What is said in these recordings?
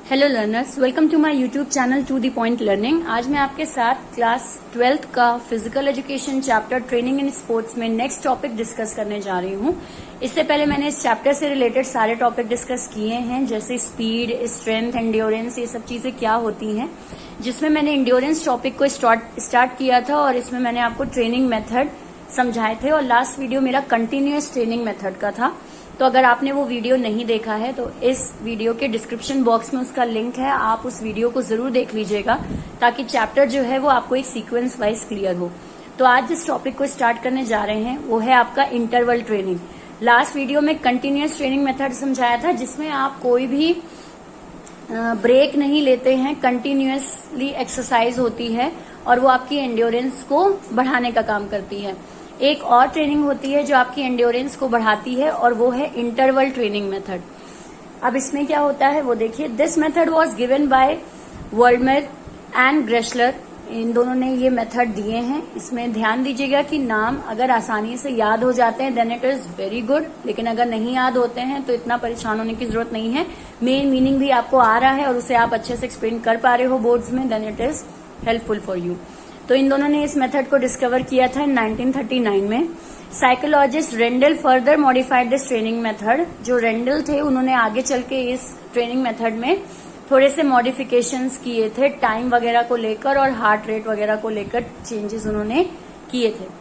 Hello learners, welcome to my YouTube channel to the point learning. आज मैं आपके साथ क्लास 12th का physical education chapter training in sports में next topic discuss करने जा रही हूँ। इससे पहले मैंने इस चैप्टर से रिलेटेड सारे टॉपिक डिस्कस किए हैं, जैसे स्पीड, स्ट्रेंथ, एंड्योरेंस, ये सब चीजें क्या होती हैं, जिसमें मैंने एंड्योरेंस टॉपिक को स्टार्ट किया था और इसमें मैंने आपको ट्रेनिंग मेथड समझाए थे और लास्ट वीडियो मेरा कंटिन्यूअस ट्रेनिंग मेथड का था। तो अगर आपने वो वीडियो नहीं देखा है तो इस वीडियो के डिस्क्रिप्शन बॉक्स में उसका लिंक है, आप उस वीडियो को जरूर देख लीजिएगा ताकि चैप्टर जो है वो आपको एक सीक्वेंस वाइज क्लियर हो। तो आज जिस टॉपिक को स्टार्ट करने जा रहे हैं वो है आपका इंटरवल ट्रेनिंग। लास्ट वीडियो में कंटिन्यूअस ट्रेनिंग मेथड समझाया था, जिसमें आप कोई भी ब्रेक नहीं लेते हैं, कंटिन्यूअसली एक्सरसाइज होती है और वो आपकी एंड्योरेंस को बढ़ाने का काम करती है। एक और ट्रेनिंग होती है जो आपकी एंड्योरेंस को बढ़ाती है और वो है इंटरवल ट्रेनिंग मेथड। अब इसमें क्या होता है वो देखिए। This method was given by Worldmer and Greshler, इन दोनों ने ये मेथड दिए हैं। इसमें ध्यान दीजिएगा कि नाम अगर आसानी से याद हो जाते हैं then it is very good, लेकिन अगर नहीं याद होते हैं तो इतना परेशान होने की जरूरत नहीं है। मेन मीनिंग भी आपको आ रहा है और उसे आप अच्छे से एक्सप्लेन कर पा रहे हो बोर्ड्स में, then it is helpful for you. तो इन दोनों ने इस मेथड को डिस्कवर किया था 1939 में। Psychologist Reindell further modified this training method. जो रेंडल थे उन्होंने आगे चल के इस ट्रेनिंग मेथड में थोड़े से मॉडिफिकेशंस किए थे, टाइम वगैरह को लेकर और हार्ट रेट वगैरह को लेकर चेंजेस उन्होंने किए थे।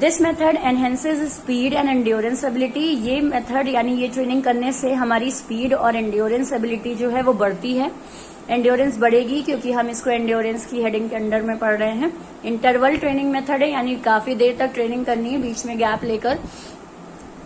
This method enhances speed and endurance ability. ये मेथड यानी ये ट्रेनिंग करने से हमारी स्पीड और एंड्योरेंस एबिलिटी जो है वो बढ़ती है। एंड्योरेंस बढ़ेगी क्योंकि हम इसको एंड्योरेंस की हेडिंग के अंडर में पढ़ रहे हैं। इंटरवल ट्रेनिंग मेथड है, यानी काफी देर तक ट्रेनिंग करनी है, बीच में गैप लेकर,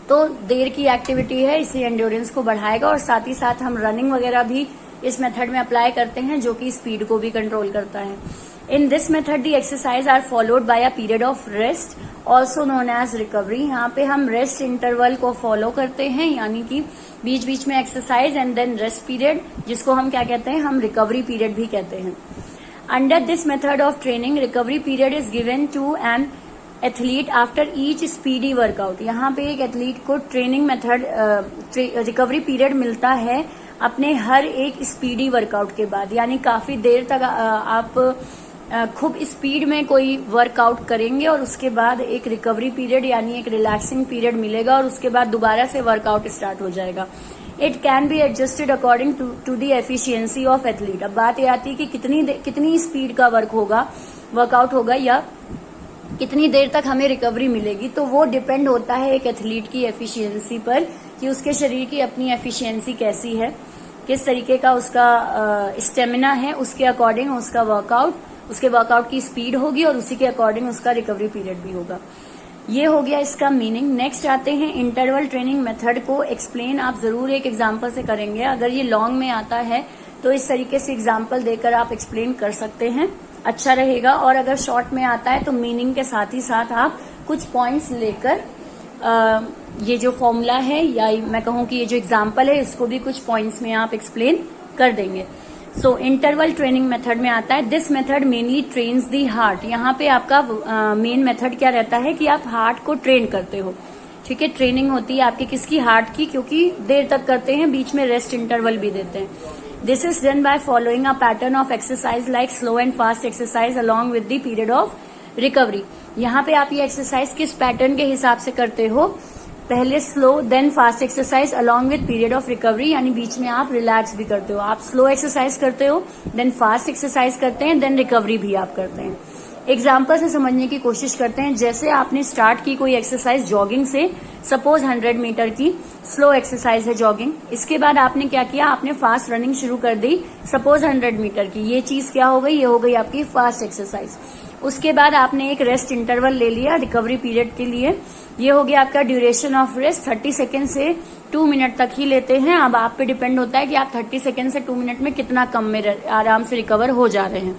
तो देर की एक्टिविटी है, इसलिए एंड्योरेंस को बढ़ाएगा। और साथ ही साथ हम रनिंग वगैरह भी इस मेथड में अप्लाई करते हैं जो कि स्पीड को भी कंट्रोल करता है। In this method the exercise are followed by a period of rest also known as recovery. यहाँ पे हम रेस्ट इंटरवल को फॉलो करते हैं, यानी कि बीच बीच में exercise and then rest period, जिसको हम क्या कहते हैं, हम रिकवरी पीरियड भी कहते हैं। Under this method of training recovery period is given to an athlete after each speedy workout. यहाँ पे एक एथलीट को ट्रेनिंग मेथड रिकवरी पीरियड मिलता है अपने हर एक स्पीडी वर्कआउट के बाद, यानी काफी देर तक आप खूब स्पीड में कोई वर्कआउट करेंगे और उसके बाद एक रिकवरी पीरियड यानी एक रिलैक्सिंग पीरियड मिलेगा और उसके बाद दोबारा से वर्कआउट स्टार्ट हो जाएगा। It can be adjusted according to the efficiency of athlete. अब बात ये आती है कि कितनी स्पीड का वर्कआउट होगा या कितनी देर तक हमें रिकवरी मिलेगी, तो वो डिपेंड होता है एक एथलीट की एफिशिएंसी पर कि उसके शरीर की अपनी एफिशिएंसी कैसी है, किस तरीके का उसका स्टेमिना है, उसके अकॉर्डिंग उसके वर्कआउट की स्पीड होगी और उसी के अकॉर्डिंग उसका रिकवरी पीरियड भी होगा। ये हो गया इसका मीनिंग। नेक्स्ट आते हैं इंटरवल ट्रेनिंग मेथड को एक्सप्लेन आप जरूर एक एग्जांपल से करेंगे। अगर ये लॉन्ग में आता है तो इस तरीके से एग्जांपल देकर आप एक्सप्लेन कर सकते हैं, अच्छा रहेगा। और अगर शॉर्ट में आता है तो मीनिंग के साथ ही साथ आप कुछ पॉइंट्स लेकर ये जो फॉर्मूला है या मैं कहूँ कि ये जो एग्जाम्पल है इसको भी कुछ पॉइंट्स में आप एक्सप्लेन कर देंगे। सो इंटरवल ट्रेनिंग मेथड में आता है this method mainly trains the heart. यहाँ पे आपका मेन मेथड क्या रहता है कि आप हार्ट को ट्रेन करते हो, ठीक है। ट्रेनिंग होती है आपकी किसकी, हार्ट की, क्योंकि देर तक करते हैं, बीच में रेस्ट इंटरवल भी देते हैं। This is done by following a pattern of exercise like slow and fast exercise along with the period of recovery. यहाँ पे आप ये एक्सरसाइज किस पैटर्न के हिसाब से करते हो, पहले slow then fast exercise along with period of recovery, यानी बीच में आप रिलैक्स भी करते हो। आप स्लो एक्सरसाइज करते हो, देन फास्ट एक्सरसाइज करते हैं, देन रिकवरी भी आप करते हैं। एग्जाम्पल से समझने की कोशिश करते हैं। जैसे आपने स्टार्ट की कोई एक्सरसाइज जॉगिंग से, सपोज 100 मीटर की स्लो एक्सरसाइज है जॉगिंग, इसके बाद आपने क्या किया, आपने फास्ट रनिंग शुरू कर दी, सपोज 100 मीटर की। ये चीज क्या हो गई, ये हो गई आपकी फास्ट एक्सरसाइज। उसके बाद आपने एक रेस्ट इंटरवल ले लिया रिकवरी पीरियड के लिए, ये हो गया आपका ड्यूरेशन ऑफ रेस्ट। 30 सेकेंड से 2 मिनट तक ही लेते हैं। अब आप पे डिपेंड होता है कि आप 30 सेकेंड से 2 मिनट में कितना कम में आराम से रिकवर हो जा रहे हैं।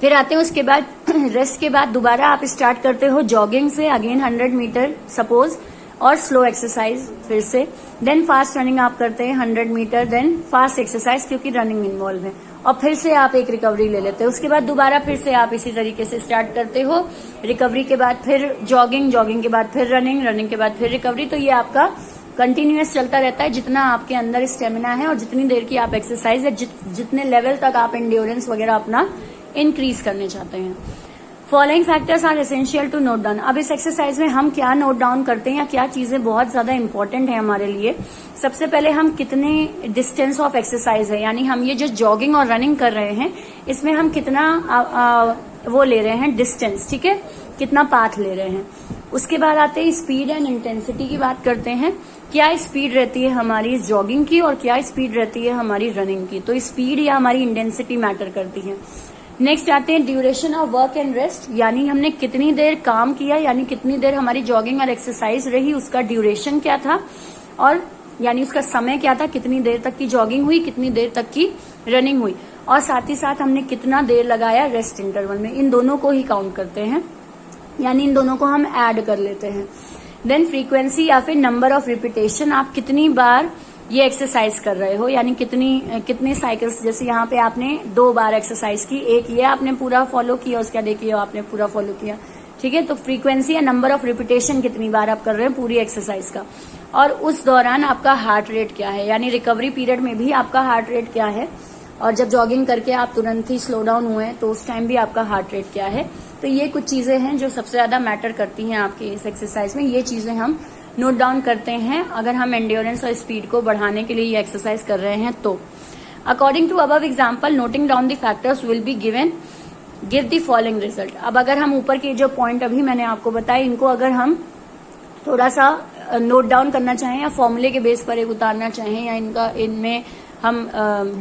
फिर आते हैं उसके बाद रेस्ट के बाद दोबारा आप स्टार्ट करते हो जॉगिंग से, अगेन 100 मीटर सपोज, और स्लो एक्सरसाइज फिर से, देन फास्ट रनिंग आप करते हैं 100 मीटर, देन फास्ट एक्सरसाइज क्योंकि रनिंग इन्वॉल्व है, और फिर से आप एक रिकवरी ले लेते हो। उसके बाद दोबारा फिर से आप इसी तरीके से स्टार्ट करते हो, रिकवरी के बाद फिर जॉगिंग, जॉगिंग के बाद फिर रनिंग, रनिंग के बाद फिर रिकवरी। तो ये आपका कंटिन्यूअस चलता रहता है जितना आपके अंदर स्टेमिना है और जितनी देर की आप एक्सरसाइज है, जितने लेवल तक आप एंड्योरेंस वगैरह अपना इंक्रीज करने चाहते हैं। Following factors are essential to note down. अब इस एक्सरसाइज में हम क्या नोट डाउन करते हैं या क्या चीजें बहुत ज्यादा इंपॉर्टेंट है हमारे लिए। सबसे पहले हम कितने डिस्टेंस ऑफ एक्सरसाइज है, यानी हम ये जो जॉगिंग और रनिंग कर रहे हैं इसमें हम कितना वो ले रहे हैं डिस्टेंस, ठीक है, कितना पाथ ले रहे हैं। उसके बाद आते हैं स्पीड एंड इंटेंसिटी की बात करते हैं। क्या स्पीड रहती है हमारी जॉगिंग की और क्या स्पीड रहती है हमारी रनिंग की, तो स्पीड या हमारी इंटेंसिटी मैटर करती है। नेक्स्ट आते हैं duration of work and rest, यानी हमने कितनी देर काम किया, यानी कितनी देर हमारी जॉगिंग और एक्सरसाइज रही, उसका ड्यूरेशन क्या था और यानी उसका समय क्या था, कितनी देर तक की जॉगिंग हुई, कितनी देर तक की रनिंग हुई, और साथ ही साथ हमने कितना देर लगाया रेस्ट इंटरवल में। इन दोनों को ही काउंट करते हैं, यानी इन दोनों को हम ऐड कर लेते हैं। देन फ्रीक्वेंसी या फिर नंबर ऑफ रिपीटेशन, आप कितनी बार ये एक्सरसाइज कर रहे हो, यानी कितने साइकिल्स, जैसे यहाँ पे आपने 2 बार एक्सरसाइज की, एक ये आपने पूरा फॉलो किया, उसका देखिए आपने पूरा फॉलो किया, ठीक है। तो फ्रीक्वेंसी या नंबर ऑफ रिपीटेशन कितनी बार आप कर रहे हैं पूरी एक्सरसाइज का, और उस दौरान आपका हार्ट रेट क्या है, यानी रिकवरी पीरियड में भी आपका हार्ट रेट क्या है, और जब जॉगिंग करके आप तुरंत ही स्लो डाउन हुए तो उस टाइम भी आपका हार्ट रेट क्या है। तो ये कुछ चीजें हैं जो सबसे ज्यादा मैटर करती हैं आपकी इस एक्सरसाइज में। ये चीजें हम नोट डाउन करते हैं अगर हम एंड्योरेंस और स्पीड को बढ़ाने के लिए ये एक्सरसाइज कर रहे हैं तो। According to above example, noting down the factors will be give the following result. अब अगर हम ऊपर के जो पॉइंट अभी मैंने आपको बताए, इनको अगर हम थोड़ा सा नोट डाउन करना चाहें या फॉर्मूले के बेस पर एक उतारना चाहें या इनमें हम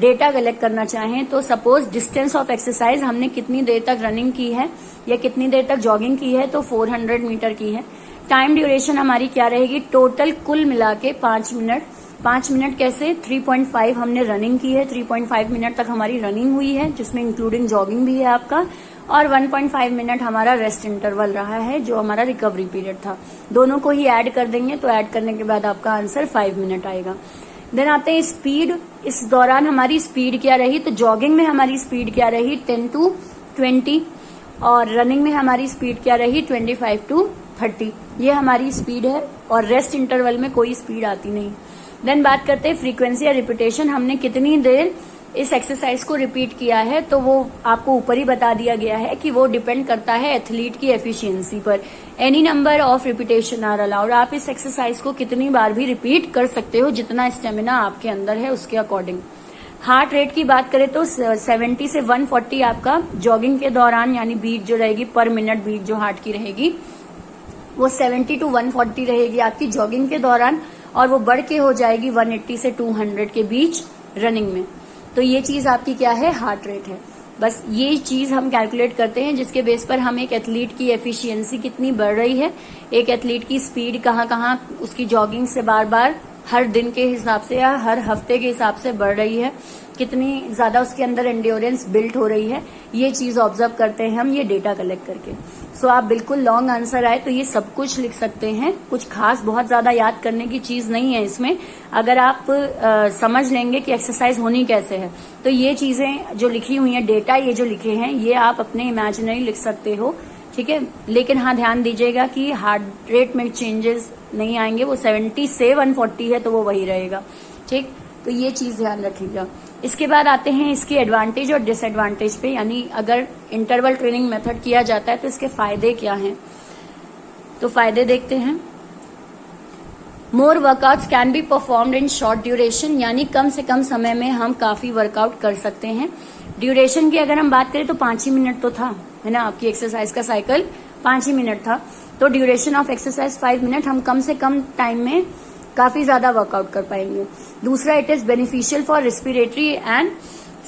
डेटा कलेक्ट करना चाहें, तो सपोज डिस्टेंस ऑफ एक्सरसाइज हमने कितनी देर तक रनिंग की है या कितनी देर तक जॉगिंग की है, तो 400 मीटर की है। टाइम ड्यूरेशन हमारी क्या रहेगी, टोटल कुल मिला के 5 मिनट। 5 मिनट कैसे, 3.5 हमने रनिंग की है, 3.5 मिनट तक हमारी रनिंग हुई है जिसमें इंक्लूडिंग जॉगिंग भी है आपका, और 1.5 मिनट हमारा रेस्ट इंटरवल रहा है जो हमारा रिकवरी पीरियड था। दोनों को ही ऐड कर देंगे तो ऐड करने के बाद आपका आंसर 5 मिनट आएगा। देन आते हैं स्पीड। इस दौरान हमारी स्पीड क्या रही, तो जॉगिंग में हमारी स्पीड क्या रही 10 to 20, और रनिंग में हमारी स्पीड क्या रही 25 to 30। ये हमारी स्पीड है, और रेस्ट इंटरवल में कोई स्पीड आती नहीं। देन बात करते हैं फ्रीक्वेंसी या रिपीटेशन, हमने कितनी देर इस एक्सरसाइज को रिपीट किया है, तो वो आपको ऊपर ही बता दिया गया है कि वो डिपेंड करता है एथलीट की एफिशिएंसी पर। Any number of repetition are allowed, आप इस एक्सरसाइज को कितनी बार भी रिपीट कर सकते हो जितना स्टेमिना आपके अंदर है उसके अकॉर्डिंग। हार्ट रेट की बात करें तो 70 से 140 आपका जॉगिंग के दौरान, यानी बीट जो रहेगी पर मिनट, बीट जो हार्ट की रहेगी वो 70 to 140 रहेगी आपकी जॉगिंग के दौरान, और वो बढ़ के हो जाएगी 180 से 200 के बीच रनिंग में। तो ये चीज आपकी क्या है, हार्ट रेट है। बस ये चीज हम कैलकुलेट करते हैं जिसके बेस पर हम एक एथलीट की एफिशिएंसी कितनी बढ़ रही है, एक एथलीट की स्पीड कहाँ उसकी जॉगिंग से बार बार हर दिन के हिसाब से या हर हफ्ते के हिसाब से बढ़ रही है, कितनी ज्यादा उसके अंदर एंड्योरेंस बिल्ट हो रही है, ये चीज ऑब्जर्व करते हैं हम ये डेटा कलेक्ट करके। सो आप बिल्कुल लॉन्ग आंसर आए तो ये सब कुछ लिख सकते हैं, कुछ खास बहुत ज्यादा याद करने की चीज नहीं है इसमें। अगर आप समझ लेंगे कि एक्सरसाइज होनी कैसे है, तो ये चीजें जो लिखी हुई हैं, डेटा ये जो लिखे हैं, ये आप अपने इमेजिनरी लिख सकते हो, ठीक है। लेकिन हाँ, ध्यान दीजिएगा कि हार्ट रेट में चेंजेस नहीं आएंगे, वो 70 से 140 है तो वो वही रहेगा, ठीक। तो ये चीज ध्यान रखिएगा। इसके बाद आते हैं इसके एडवांटेज और डिसएडवांटेज पे, यानी अगर इंटरवल ट्रेनिंग मेथड किया जाता है तो इसके फायदे क्या हैं। तो फायदे देखते हैं। More workouts can be performed in short duration, यानी कम से कम समय में हम काफी वर्कआउट कर सकते हैं। ड्यूरेशन की अगर हम बात करें तो 5 ही मिनट तो था, है ना, आपकी एक्सरसाइज का साइकिल 5 ही मिनट था, तो ड्यूरेशन ऑफ एक्सरसाइज 5 मिनट, हम कम से कम टाइम में काफी ज्यादा वर्कआउट कर पाएंगे। दूसरा, it is beneficial for respiratory and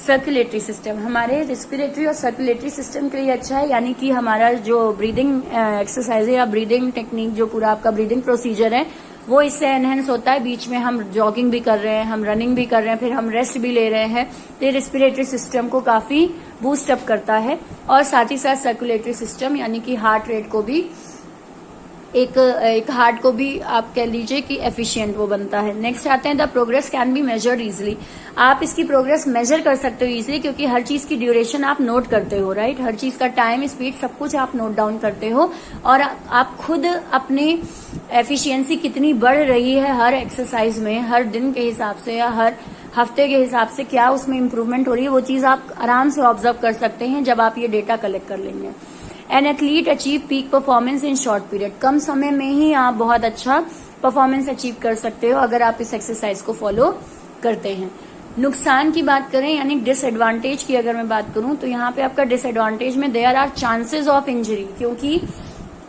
circulatory system, हमारे रेस्पिरेटरी और सर्कुलेटरी सिस्टम के लिए अच्छा है, यानी कि हमारा जो ब्रीदिंग एक्सरसाइज है या ब्रीदिंग टेक्निक, जो पूरा आपका ब्रीदिंग प्रोसीजर है, वो इससे एनहेंस होता है। बीच में हम जॉगिंग भी कर रहे हैं, हम रनिंग भी कर रहे हैं, फिर हम रेस्ट भी ले रहे हैं, तो ये रेस्पिरेटरी सिस्टम को काफी बूस्ट अप करता है, और साथ ही साथ सर्कुलेटरी सिस्टम यानी कि हार्ट रेट को भी एक हार्ट को भी आप कह लीजिए कि एफिशिएंट वो बनता है। नेक्स्ट आते हैं the progress can be measured easily, आप इसकी प्रोग्रेस मेजर कर सकते हो इजिली, क्योंकि हर चीज की ड्यूरेशन आप नोट करते हो, राइट। हर चीज का टाइम, स्पीड, सब कुछ आप नोट डाउन करते हो, और आप खुद अपने एफिशिएंसी कितनी बढ़ रही है हर एक्सरसाइज में, हर दिन के हिसाब से या हर हफ्ते के हिसाब से क्या उसमें इम्प्रूवमेंट हो रही है, वो चीज आप आराम से ऑब्जर्व कर सकते हैं जब आप ये डेटा कलेक्ट कर लेंगे। An athlete achieve peak performance in short period, कम समय में ही आप बहुत अच्छा परफॉर्मेंस अचीव कर सकते हो अगर आप इस एक्सरसाइज को फॉलो करते हैं। नुकसान की बात करें यानी डिसएडवांटेज की अगर मैं बात करूं तो यहाँ पे आपका डिसएडवांटेज में there are chances of injury, क्योंकि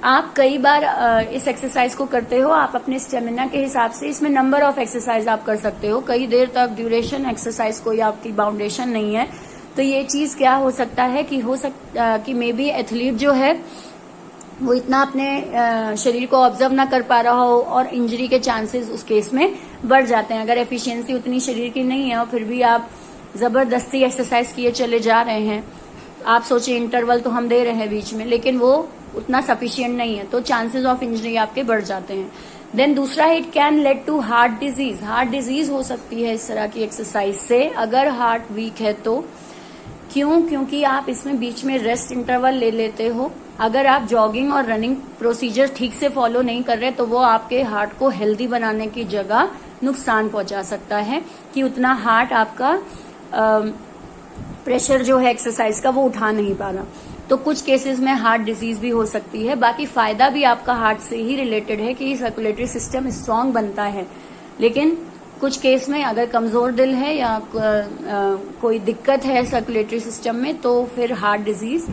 आप कई बार इस एक्सरसाइज को करते हो, आप अपने स्टेमिना के हिसाब से इसमें नंबर ऑफ एक्सरसाइज आप कर सकते हो, कई देर तक ड्यूरेशन एक्सरसाइज कोई आपकी बाउंडेशन नहीं है। तो ये चीज क्या हो सकता है कि मे बी एथलीट जो है वो इतना अपने शरीर को ऑब्जर्व ना कर पा रहा हो और इंजरी के चांसेस उस केस में बढ़ जाते हैं। अगर एफिशिएंसी उतनी शरीर की नहीं है और फिर भी आप जबरदस्ती एक्सरसाइज किए चले जा रहे हैं, आप सोचिए इंटरवल तो हम दे रहे हैं बीच में लेकिन वो उतना सफिशिएंट नहीं है, तो चांसेस ऑफ इंजरी आपके बढ़ जाते हैं। देन दूसरा है it can lead to heart disease, heart disease हो सकती है इस तरह की एक्सरसाइज से अगर हार्ट वीक है तो। क्यों? क्योंकि आप इसमें बीच में रेस्ट इंटरवल ले लेते हो। अगर आप जॉगिंग और रनिंग प्रोसीजर ठीक से फॉलो नहीं कर रहे तो वो आपके हार्ट को हेल्दी बनाने की जगह नुकसान पहुंचा सकता है कि उतना हार्ट आपका प्रेशर जो है एक्सरसाइज का वो उठा नहीं पा रहा, तो कुछ केसेस में हार्ट डिजीज भी हो सकती है। बाकी फायदा भी आपका हार्ट से ही रिलेटेड है कि सर्कुलेटरी सिस्टम स्ट्रांग बनता है, लेकिन कुछ केस में अगर कमजोर दिल है या कोई दिक्कत है सर्कुलेटरी सिस्टम में तो फिर हार्ट डिजीज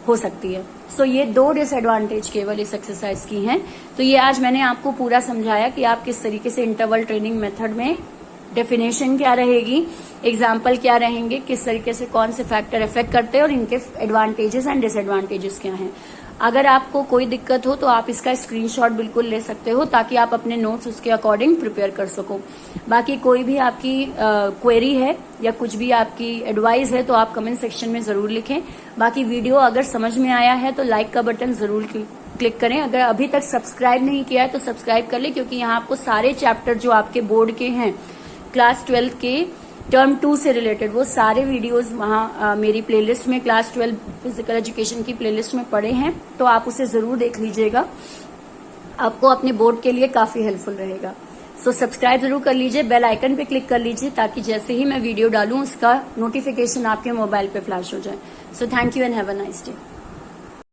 हो सकती है। सो ये 2 डिसएडवांटेज केवल इस एक्सरसाइज की हैं। तो ये आज मैंने आपको पूरा समझाया कि आप किस तरीके से इंटरवल ट्रेनिंग मेथड में डेफिनेशन क्या रहेगी, एग्जाम्पल क्या रहेंगे, किस तरीके से कौन से फैक्टर इफेक्ट करते हैं और इनके एडवांटेजेस एंड डिसएडवांटेजेस क्या हैं। अगर आपको कोई दिक्कत हो तो आप इसका स्क्रीनशॉट बिल्कुल ले सकते हो ताकि आप अपने नोट्स उसके अकॉर्डिंग प्रिपेयर कर सको। बाकी कोई भी आपकी क्वेरी है या कुछ भी आपकी एडवाइस है तो आप कमेंट सेक्शन में जरूर लिखें। बाकी वीडियो अगर समझ में आया है तो लाइक का बटन जरूर क्लिक करें। अगर अभी तक सब्सक्राइब नहीं किया है तो सब्सक्राइब कर ले, क्योंकि यहाँ आपको सारे चैप्टर जो आपके बोर्ड के हैं क्लास 12 के टर्म 2 से रिलेटेड वो सारे वीडियोस वहाँ मेरी प्लेलिस्ट में क्लास 12 फिजिकल एजुकेशन की प्लेलिस्ट में पड़े हैं, तो आप उसे जरूर देख लीजिएगा, आपको अपने बोर्ड के लिए काफी हेल्पफुल रहेगा। सो सब्सक्राइब जरूर कर लीजिए, बेल आइकन पे क्लिक कर लीजिए ताकि जैसे ही मैं वीडियो डालूं उसका नोटिफिकेशन आपके मोबाइल पे फ्लैश हो जाए। So thank you and have a nice day.